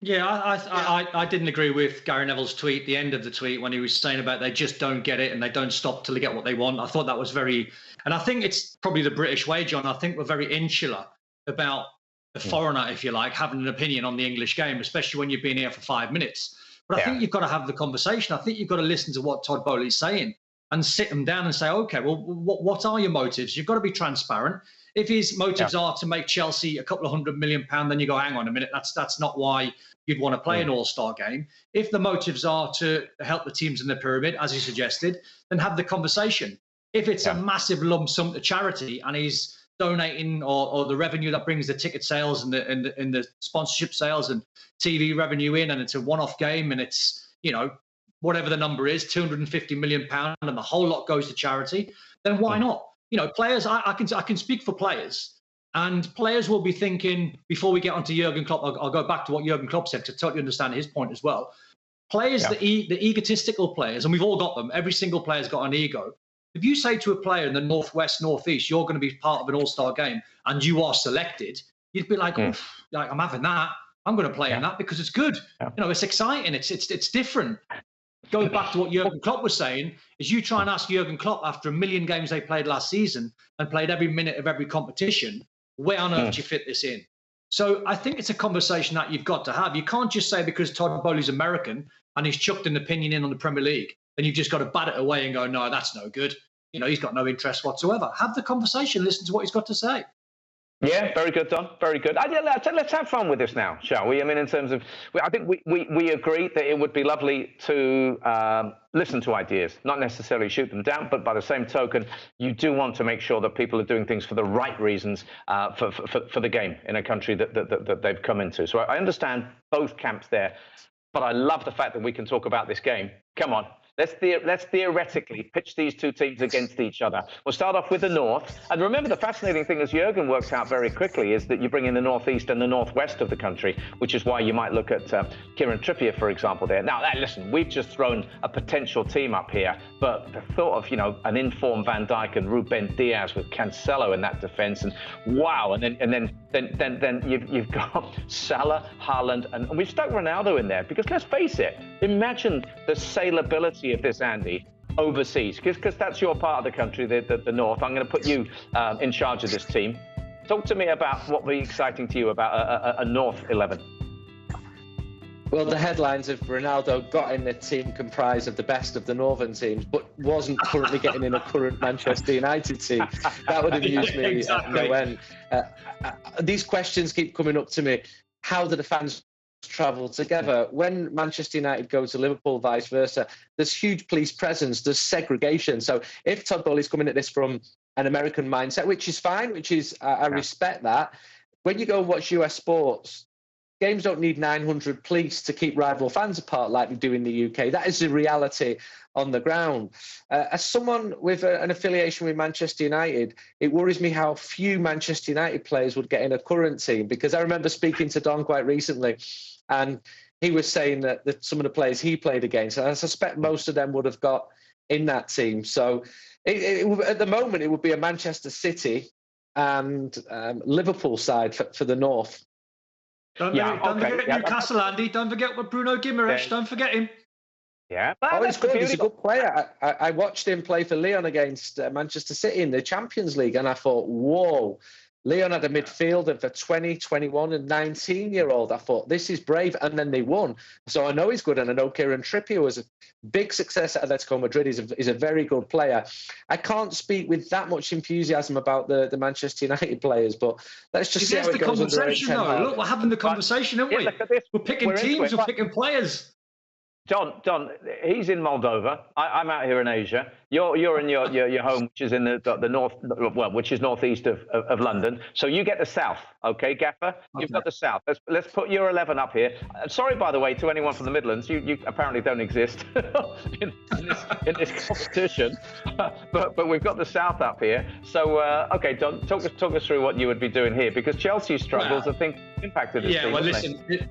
Yeah, I didn't agree with Gary Neville's tweet, the end of the tweet, when he was saying about they just don't get it and they don't stop till they get what they want. I thought that was and I think it's probably the British way, John. I think we're very insular about the foreigner, if you like, having an opinion on the English game, especially when you've been here for 5 minutes. But I think you've got to have the conversation. I think you've got to listen to what Todd Bowley's saying and sit them down and say, okay, well, what are your motives? You've got to be transparent. If his motives are to make Chelsea a couple of £100 million, then you go, hang on a minute, that's not why you'd want to play an all-star game. If the motives are to help the teams in the pyramid, as he suggested, then have the conversation. If it's a massive lump sum to charity and he's donating or the revenue that brings the ticket sales and the sponsorship sales and TV revenue in, and it's a one-off game and it's, whatever the number is, £250 million, and the whole lot goes to charity, then why not? You know, players, I can speak for players, and players will be thinking, before we get onto Jurgen Klopp, I'll go back to what Jurgen Klopp said to totally understand his point as well. Players, the egotistical players, and we've all got them, every single player's got an ego. If you say to a player in the Northwest, Northeast, you're going to be part of an all-star game and you are selected, you'd be like, like I'm having that. I'm going to play in that because it's good. You know, it's exciting. It's different. Going back to what Jurgen Klopp was saying, is you try and ask Jurgen Klopp after 1 million games they played last season and played every minute of every competition, where on earth do you fit this in? So I think it's a conversation that you've got to have. You can't just say because Todd Bowley's American and he's chucked an opinion in on the Premier League, then you've just got to bat it away and go, no, that's no good. You know, he's got no interest whatsoever. Have the conversation, listen to what he's got to say. Yeah, very good, Don. Very good. Let's have fun with this now, shall we? I mean, in terms of, I think we agree that it would be lovely to listen to ideas, not necessarily shoot them down, but by the same token, you do want to make sure that people are doing things for the right reasons for the game in a country that they've come into. So I understand both camps there, but I love the fact that we can talk about this game. Come on. Let's theoretically pitch these two teams against each other. We'll start off with the North. And remember, the fascinating thing, as Jurgen works out very quickly, is that you bring in the Northeast and the Northwest of the country, which is why you might look at Kieran Trippier, for example, there. Now, listen, we've just thrown a potential team up here, but the thought of, you know, an informed Van Dijk and Ruben Diaz with Cancelo in that defence, and wow, and then you've got Salah, Haaland, and we've stuck Ronaldo in there, because let's face it, imagine the saleability of this, Andy, overseas, because that's your part of the country, the North. I'm going to put you in charge of this team. Talk to me about what would be exciting to you about a North 11. Well, the headlines of Ronaldo got in the team comprised of the best of the Northern teams, but wasn't currently getting in a current Manchester United team. That would amuse me at no end. These questions keep coming up to me. How do the fans travel together? When Manchester United go to Liverpool, vice versa, there's huge police presence, there's segregation. So if Todd Bowley's coming at this from an American mindset, which is fine, I respect that. When you go and watch US sports, games don't need 900 police to keep rival fans apart like they do in the UK. That is the reality on the ground. As someone with an affiliation with Manchester United, it worries me how few Manchester United players would get in a current team, because I remember speaking to Don quite recently, and he was saying that some of the players he played against, and I suspect most of them would have got in that team. So at the moment, it would be a Manchester City and Liverpool side for the North. Don't forget Newcastle, Andy. Don't forget what Bruno Guimaraes. Don't forget him. Yeah, he's good. He's a good player. I watched him play for Lyon against Manchester City in the Champions League, and I thought, whoa. Lyon had a midfielder for 20, 21 and 19-year-old. I thought, this is brave. And then they won. So I know he's good. And I know Kieran Trippier was a big success at Atletico Madrid. He's a very good player. I can't speak with that much enthusiasm about the Manchester United players, but let's just see how it goes under Erik ten Hag. Look, we're having the conversation, aren't we? We're picking teams, we're picking players. Don, he's in Moldova. I'm out here in Asia. You're in your home, which is in the north, well, which is northeast of London. So you get the south, okay, Gaffer? You've got the south. Let's put your 11 up here. Sorry, by the way, to anyone from the Midlands, you apparently don't exist in this competition. But we've got the south up here. So okay, Don, talk us through what you would be doing here, because Chelsea's struggles, I think, impacted this team. Yeah, well,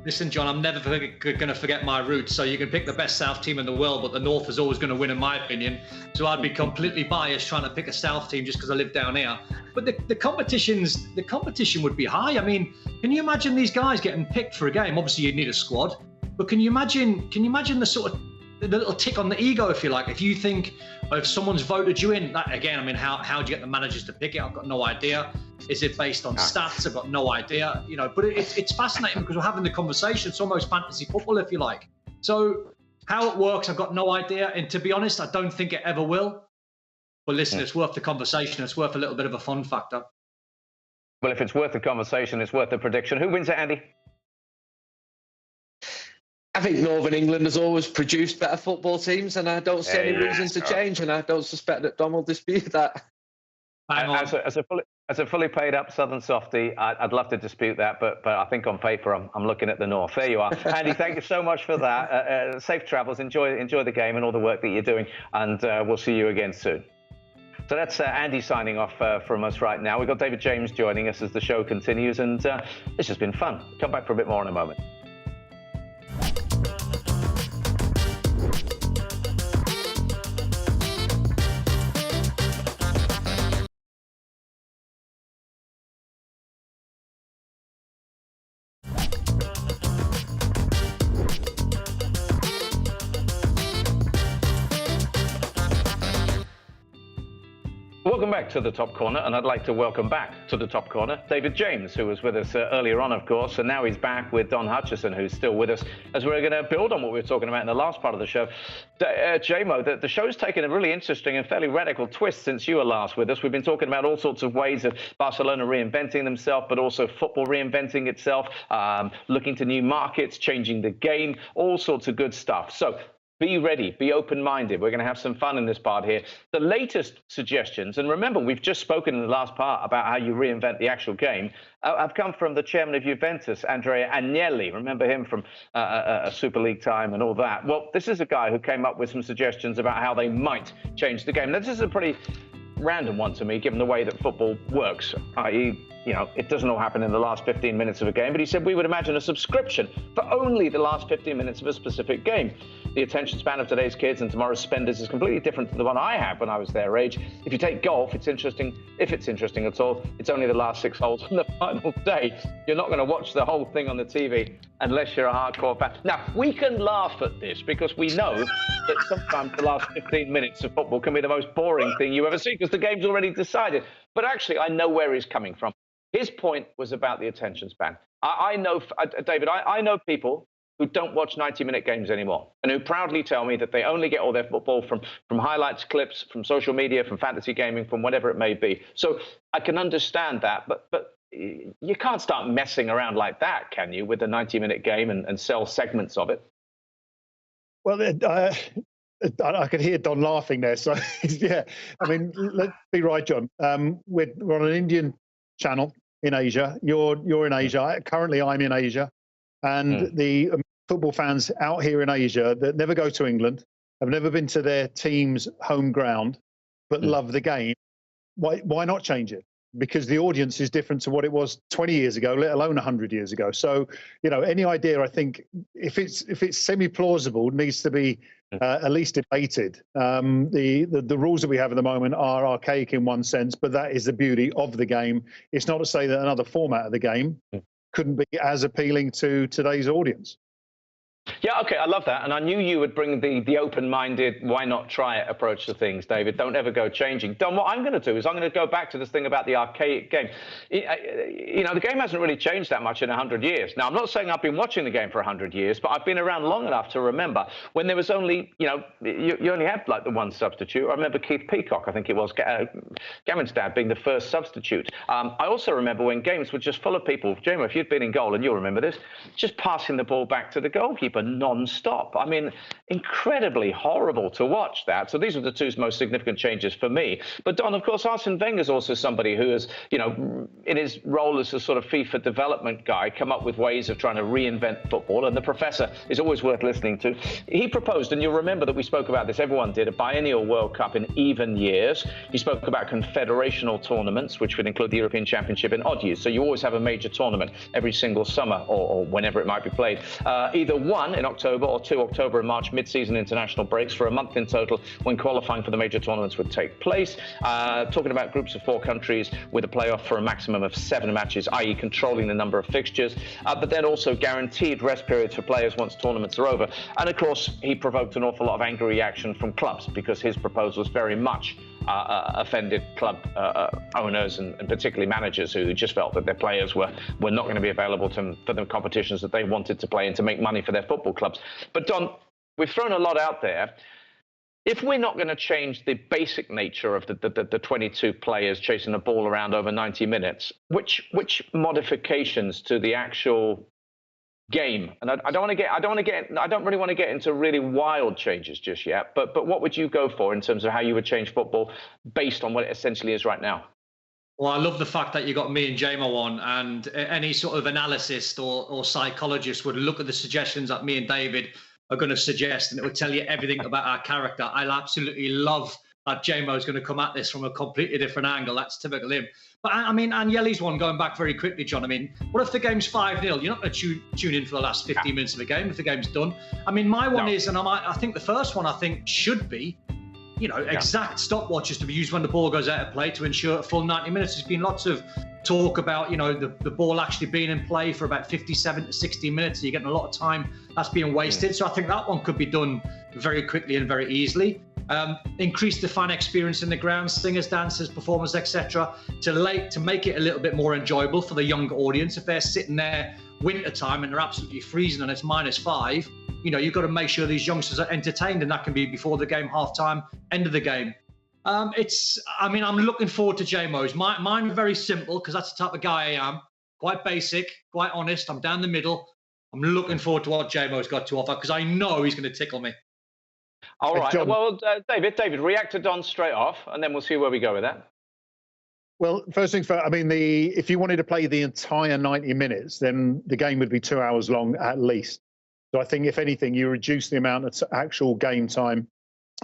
listen, John, I'm never going to forget my roots. So you can pick the best South team in the world, but the North is always going to win, in my opinion. So I'd be completely biased trying to pick a South team just because I live down here. But the competition would be high. I mean, can you imagine these guys getting picked for a game? Obviously, you'd need a squad, but can you imagine the sort of the little tick on the ego, if you like, if you think if someone's voted you in? That, again, I mean, how do you get the managers to pick it? I've got no idea. Is it based on stats? I've got no idea. You know, but it's fascinating because we're having the conversation. It's almost fantasy football, if you like. So how it works, I've got no idea. And to be honest, I don't think it ever will. But listen, it's worth the conversation. It's worth a little bit of a fun factor. Well, if it's worth the conversation, it's worth the prediction. Who wins it, Andy? I think Northern England has always produced better football teams, and I don't see any reason to change, and I don't suspect that Dom will dispute that. Hang on. As a fully paid up Southern softie, I'd love to dispute that, but I think on paper I'm looking at the North. There you are, Andy. Thank you so much for that. Safe travels. Enjoy the game and all the work that you're doing, and we'll see you again soon. So that's Andy signing off from us right now. We've got David James joining us as the show continues, and it's just been fun. Come back for a bit more in a moment. Welcome back to the Top Corner, and I'd like to welcome back to the Top Corner David James, who was with us earlier on, of course, and now he's back with Don Hutchison, who's still with us, as we're going to build on what we were talking about in the last part of the show. JMO, the show's taken a really interesting and fairly radical twist since you were last with us. We've been talking about all sorts of ways of Barcelona reinventing themselves, but also football reinventing itself, looking to new markets, changing the game, all sorts of good stuff. So be ready, be open-minded. We're going to have some fun in this part here. The latest suggestions, and remember, we've just spoken in the last part about how you reinvent the actual game, have come from the chairman of Juventus, Andrea Agnelli. Remember him from a Super League time and all that. Well, this is a guy who came up with some suggestions about how they might change the game. Now, this is a pretty random one to me, given the way that football works, i.e., it doesn't all happen in the last 15 minutes of a game, but he said we would imagine a subscription for only the last 15 minutes of a specific game. The attention span of today's kids and tomorrow's spenders is completely different to the one I had when I was their age. If you take golf, it's interesting. If it's interesting at all, it's only the last 6 holes on the final day. You're not going to watch the whole thing on the TV unless you're a hardcore fan. Now, we can laugh at this because we know that sometimes the last 15 minutes of football can be the most boring thing you ever see because the game's already decided. But actually, I know where he's coming from. His point was about the attention span. I know, David, I know people who don't watch 90-minute games anymore and who proudly tell me that they only get all their football from highlights, clips, from social media, from fantasy gaming, from whatever it may be. So I can understand that, but you can't start messing around like that, can you, with a 90-minute game and sell segments of it? Well, I could hear Don laughing there. So, yeah, I mean, let's be right, John. We're on an Indian channel in Asia. You're in Asia. Currently, I'm in Asia. And the football fans out here in Asia that never go to England, have never been to their team's home ground, but love the game. Why not change it? Because the audience is different to what it was 20 years ago, let alone 100 years ago. So, any idea, I think, if it's semi-plausible, needs to be at least debated. The rules that we have at the moment are archaic in one sense, but that is the beauty of the game. It's not to say that another format of the game couldn't be as appealing to today's audience. Yeah, okay, I love that. And I knew you would bring the open-minded, why not try it approach to things, David. Don't ever go changing. Don, what I'm going to do is I'm going to go back to this thing about the archaic game. The game hasn't really changed that much in 100 years. Now, I'm not saying I've been watching the game for 100 years, but I've been around long enough to remember when there was only, you only had like the one substitute. I remember Keith Peacock, I think it was, Gavin's dad, being the first substitute. I also remember when games were just full of people. Jamie, if you'd been in goal, and you'll remember this, just passing the ball back to the goalkeeper non-stop. I mean, incredibly horrible to watch that. So these are the two most significant changes for me. But Don, of course, Arsene Wenger is also somebody who has, in his role as a sort of FIFA development guy, come up with ways of trying to reinvent football. And the professor is always worth listening to. He proposed, and you'll remember that we spoke about this, everyone did, a biennial World Cup in even years. He spoke about confederational tournaments, which would include the European Championship in odd years. So you always have a major tournament every single summer or whenever it might be played. Either one in October or 2 October and March mid-season international breaks for a month in total when qualifying for the major tournaments would take place. Talking about groups of 4 countries with a playoff for a maximum of 7 matches, i.e. controlling the number of fixtures, but then also guaranteed rest periods for players once tournaments are over. And of course, he provoked an awful lot of angry reaction from clubs because his proposals very much offended club owners and particularly managers who just felt that their players were not going to be available for the competitions that they wanted to play and to make money for their football clubs. But Don, we've thrown a lot out there. If we're not going to change the basic nature of the 22 players chasing the ball around over 90 minutes, which modifications to the actual game? And I don't really want to get into really wild changes just yet. But what would you go for in terms of how you would change football based on what it essentially is right now? Well, I love the fact that you got me and JMO on, and any sort of analyst or psychologist would look at the suggestions that me and David are going to suggest, and it would tell you everything about our character. I absolutely love that JMO is going to come at this from a completely different angle. That's typical him. But I mean, Agnelli's one, going back very quickly, John. I mean, what if the game's 5-0? You're not going to tune in for the last 15 minutes of the game if the game's done. I mean, my one is, and I think the first one should be, exact stopwatches to be used when the ball goes out of play to ensure a full 90 minutes. There's been lots of talk about, the ball actually being in play for about 57 to 60 minutes. So you're getting a lot of time that's being wasted. So I think that one could be done very quickly and very easily. Increase the fan experience in the ground, singers, dancers, performers, etc., to make it a little bit more enjoyable for the younger audience. If they're sitting there winter time and they're absolutely freezing and it's -5, you've got to make sure these youngsters are entertained, and that can be before the game, half time, end of the game. I'm looking forward to JMO's. Mine are very simple because that's the type of guy I am. Quite basic, quite honest. I'm down the middle. I'm looking forward to what JMO's got to offer because I know he's going to tickle me. All right. John, well, David, react to Don straight off, and then we'll see where we go with that. Well, first things first, I mean, if you wanted to play the entire 90 minutes, then the game would be 2 hours long at least. So I think, if anything, you reduce the amount of actual game time.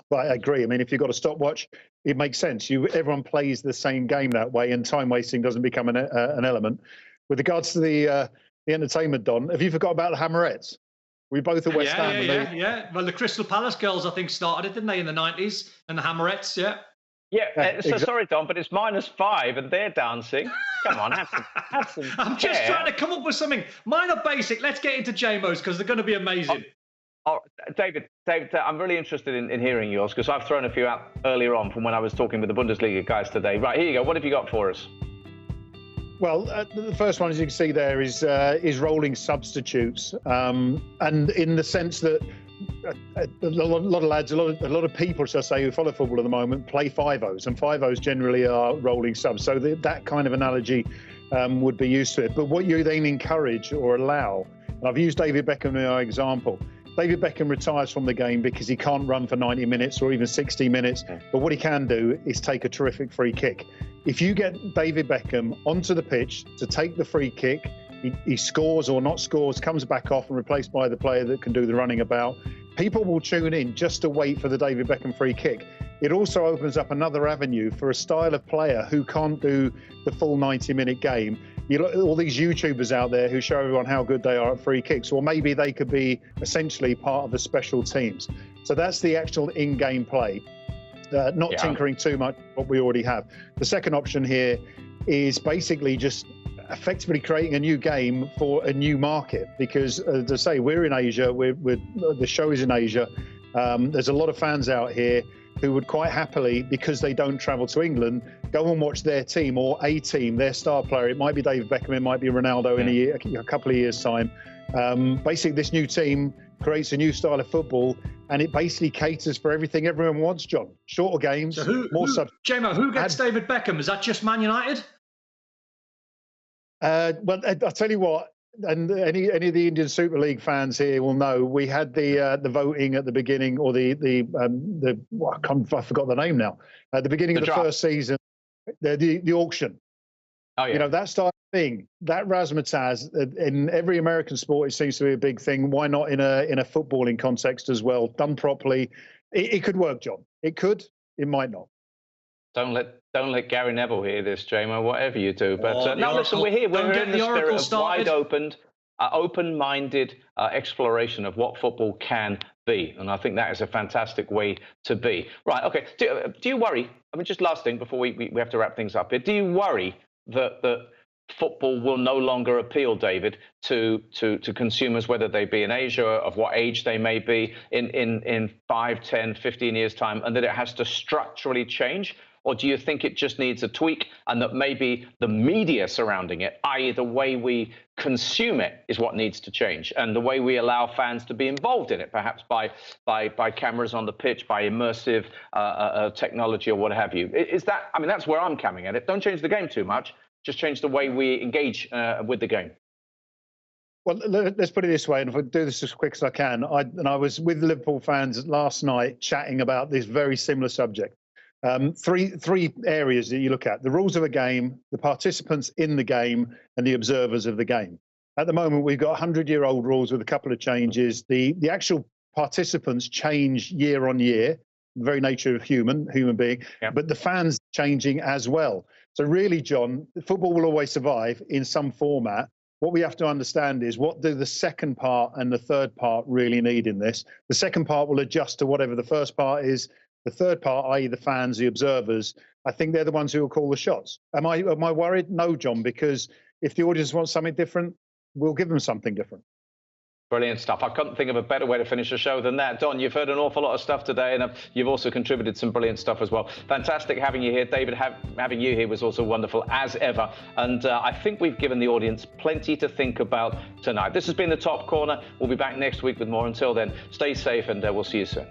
But I agree. I mean, if you've got a stopwatch, it makes sense. Everyone plays the same game that way, and time wasting doesn't become an element. With regards to the entertainment, Don, have you forgot about the Hammerettes? We both at West Ham. Yeah. Well, the Crystal Palace girls, I think, started it, didn't they, in the 90s? And the Hammerettes, yeah. Yeah, so sorry, Don, but it's -5 and they're dancing. Come on, have some I'm just trying to come up with something. Mine are basic. Let's get into JMO's because they're going to be amazing. David, I'm really interested in hearing yours because I've thrown a few out earlier on from when I was talking with the Bundesliga guys today. Right, here you go. What have you got for us? Well, the first one, as you can see there, is rolling substitutes, and in the sense that a lot of lads, a lot of people, shall I say, who follow football at the moment play 5-0s, and 5-0s generally are rolling subs. So that kind of analogy would be used to it. But what you then encourage or allow, and I've used David Beckham in our example. David Beckham retires from the game because he can't run for 90 minutes or even 60 minutes. But what he can do is take a terrific free kick. If you get David Beckham onto the pitch to take the free kick, he scores or not scores, comes back off and replaced by the player that can do the running about, people will tune in just to wait for the David Beckham free kick. It also opens up another avenue for a style of player who can't do the full 90-minute game. All these YouTubers out there who show everyone how good they are at free kicks, or maybe they could be essentially part of the special teams. So that's the actual in-game play, not tinkering too much what we already have. The second option here is basically just effectively creating a new game for a new market, because as I say, we're in Asia, the show is in Asia. There's a lot of fans out here who would quite happily, because they don't travel to England, go and watch their team or a team, their star player. It might be David Beckham, it might be Ronaldo in a couple of years' time. Basically, this new team creates a new style of football, and it basically caters for everything everyone wants, John. Shorter games, more subs. JMO, who gets David Beckham? Is that just Man United? Well, I'll tell you what, and any of the Indian Super League fans here will know, we had the voting at the beginning, or I forgot the name now. At the beginning of the first season, the auction. Oh yeah. That style of thing, that razzmatazz in every American sport, it seems to be a big thing. Why not in a footballing context as well? Done properly, it could work, John. It could. It might not. Don't let Gary Neville hear this, JMO, whatever you do. But now listen, we're here. We're in the spirit of open-minded exploration of what football can be. And I think that is a fantastic way to be. Right, okay. Do you worry, I mean, just last thing before we have to wrap things up here, do you worry that football will no longer appeal, David, to consumers, whether they be in Asia, of what age they may be, in 5, 10, 15 years' time, and that it has to structurally change? Or do you think it just needs a tweak, and that maybe the media surrounding it, i.e. the way we consume it, is what needs to change, and the way we allow fans to be involved in it, perhaps by cameras on the pitch, by immersive technology or what have you? Is that, I mean, that's where I'm coming at it. Don't change the game too much, just change the way we engage with the game. Well, let's put it this way, and if I do this as quick as I can, I was with Liverpool fans last night chatting about this very similar subject. Three areas that you look at: the rules of a game, the participants in the game, and the observers of the game. At the moment, we've got 100-year-old rules with a couple of changes. The actual participants change year on year, the very nature of human being, but the fans changing as well. So really, John, football will always survive in some format. What we have to understand is, what do the second part and the third part really need in this? The second part will adjust to whatever the first part is. The third part, i.e. the fans, the observers, I think they're the ones who will call the shots. Am I worried? No, John, because if the audience wants something different, we'll give them something different. Brilliant stuff. I couldn't think of a better way to finish a show than that. Don, you've heard an awful lot of stuff today, and you've also contributed some brilliant stuff as well. Fantastic having you here. David, having you here was also wonderful, as ever. And I think we've given the audience plenty to think about tonight. This has been The Top Corner. We'll be back next week with more. Until then, stay safe, and we'll see you soon.